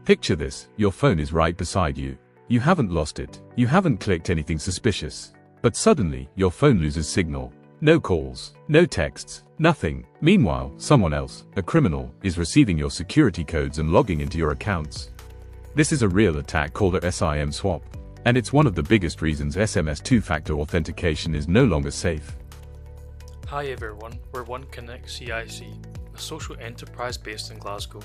Picture this, your phone is right beside you. You haven't lost it, you haven't clicked anything suspicious. But suddenly, your phone loses signal. No calls, no texts, nothing. Meanwhile, someone else, a criminal, is receiving your security codes and logging into your accounts. This is a real attack called a SIM swap. And it's one of the biggest reasons SMS two-factor authentication is no longer safe. Hi everyone, we're OneConnect CIC, a social enterprise based in Glasgow.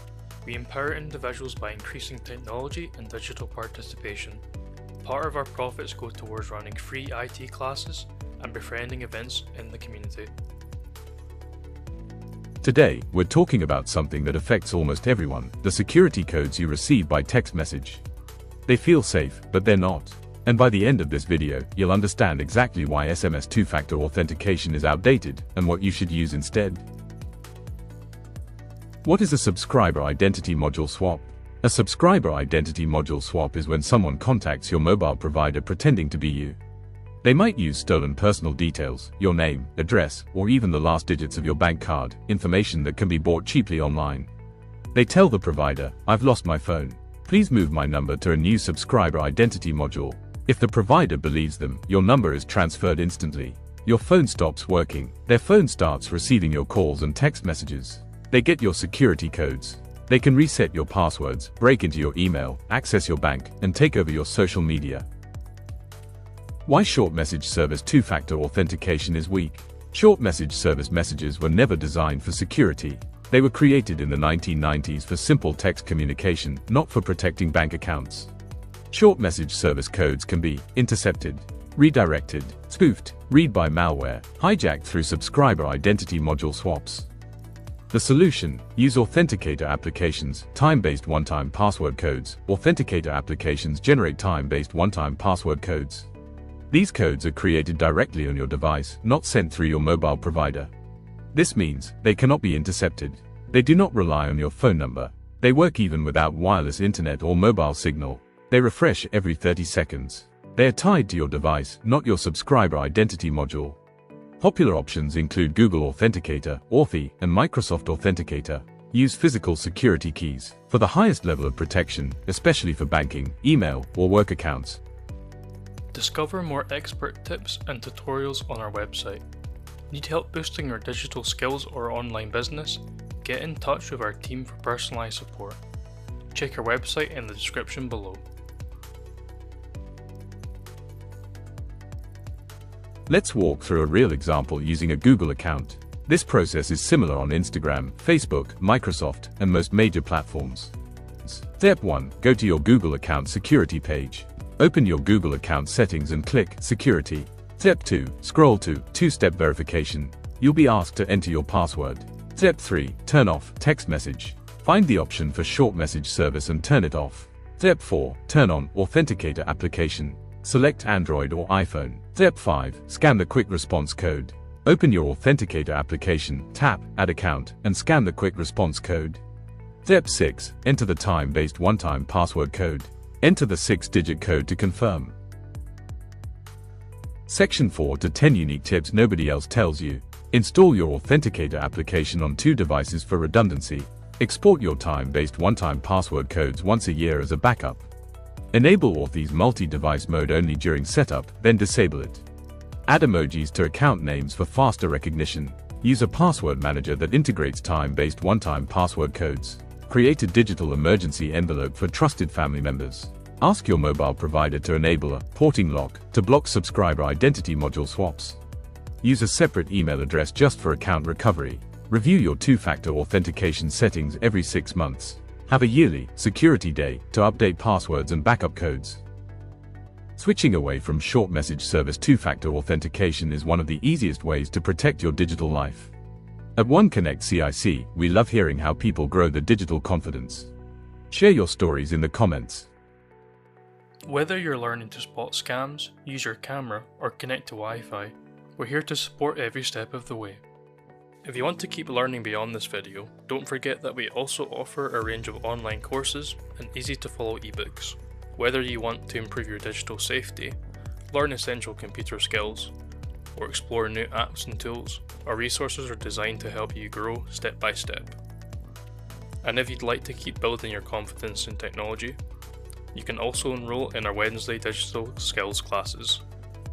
We empower individuals by increasing technology and digital participation. Part of our profits go towards running free IT classes and befriending events in the community. Today, we're talking about something that affects almost everyone, the security codes you receive by text message. They feel safe, but they're not. And by the end of this video, you'll understand exactly why SMS two-factor authentication is outdated and what you should use instead. What is a subscriber identity module swap? A subscriber identity module swap is when someone contacts your mobile provider pretending to be you. They might use stolen personal details, your name, address, or even the last digits of your bank card, information that can be bought cheaply online. They tell the provider, "I've lost my phone. Please move my number to a new subscriber identity module." If the provider believes them, your number is transferred instantly. Your phone stops working. Their phone starts receiving your calls and text messages. They get your security codes. They can reset your passwords, break into your email, access your bank, and take over your social media. Why short message service two-factor authentication is weak? Short message service messages were never designed for security. They were created in the 1990s for simple text communication, not for protecting bank accounts. Short message service codes can be intercepted, redirected, spoofed, read by malware, hijacked through subscriber identity module swaps. The solution: use Authenticator Applications, time-based one-time password codes. Authenticator Applications generate time-based one-time password codes. These codes are created directly on your device, not sent through your mobile provider. This means they cannot be intercepted. They do not rely on your phone number. They work even without wireless internet or mobile signal. They refresh every 30 seconds. They are tied to your device, not your subscriber identity module. Popular options include Google Authenticator, Authy, and Microsoft Authenticator. Use physical security keys for the highest level of protection, especially for banking, email, or work accounts. Discover more expert tips and tutorials on our website. Need help boosting your digital skills or online business? Get in touch with our team for personalized support. Check our website in the description below. Let's walk through a real example using a Google account. This process is similar on Instagram, Facebook, Microsoft, and most major platforms. Step 1. Go to your Google account security page. Open your Google account settings and click Security. Step 2. Scroll to Two-Step Verification. You'll be asked to enter your password. Step 3. Turn off text message. Find the option for short message service and turn it off. Step 4. Turn on Authenticator Application. Select Android or iPhone. Step 5. Scan the quick response code. Open your Authenticator application, tap Add Account, and scan the quick response code. Step 6. Enter the time-based one-time password code. Enter the 6-digit code to confirm. Section 4 to 10 unique tips nobody else tells you. Install your Authenticator application on 2 devices for redundancy. Export your time-based one-time password codes once a year as a backup. Enable Authy's multi-device mode only during setup, then disable it. Add emojis to account names for faster recognition. Use a password manager that integrates time-based one-time password codes. Create a digital emergency envelope for trusted family members. Ask your mobile provider to enable a porting lock to block subscriber identity module swaps. Use a separate email address just for account recovery. Review your two-factor authentication settings every 6 months. Have a yearly security day to update passwords and backup codes. Switching away from short message service two-factor authentication is one of the easiest ways to protect your digital life. At OneConnect CIC, we love hearing how people grow their digital confidence. Share your stories in the comments. Whether you're learning to spot scams, use your camera, or connect to Wi-Fi, we're here to support every step of the way. If you want to keep learning beyond this video, don't forget that we also offer a range of online courses and easy-to-follow ebooks. Whether you want to improve your digital safety, learn essential computer skills, or explore new apps and tools, our resources are designed to help you grow step by step. And if you'd like to keep building your confidence in technology, you can also enroll in our Wednesday digital skills classes.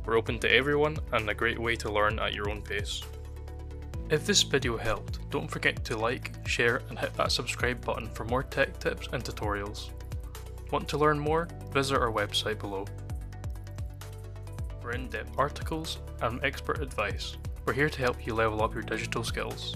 We're open to everyone and a great way to learn at your own pace. If this video helped, don't forget to like, share and hit that subscribe button for more tech tips and tutorials. Want to learn more? Visit our website below. For in-depth articles and expert advice, we're here to help you level up your digital skills.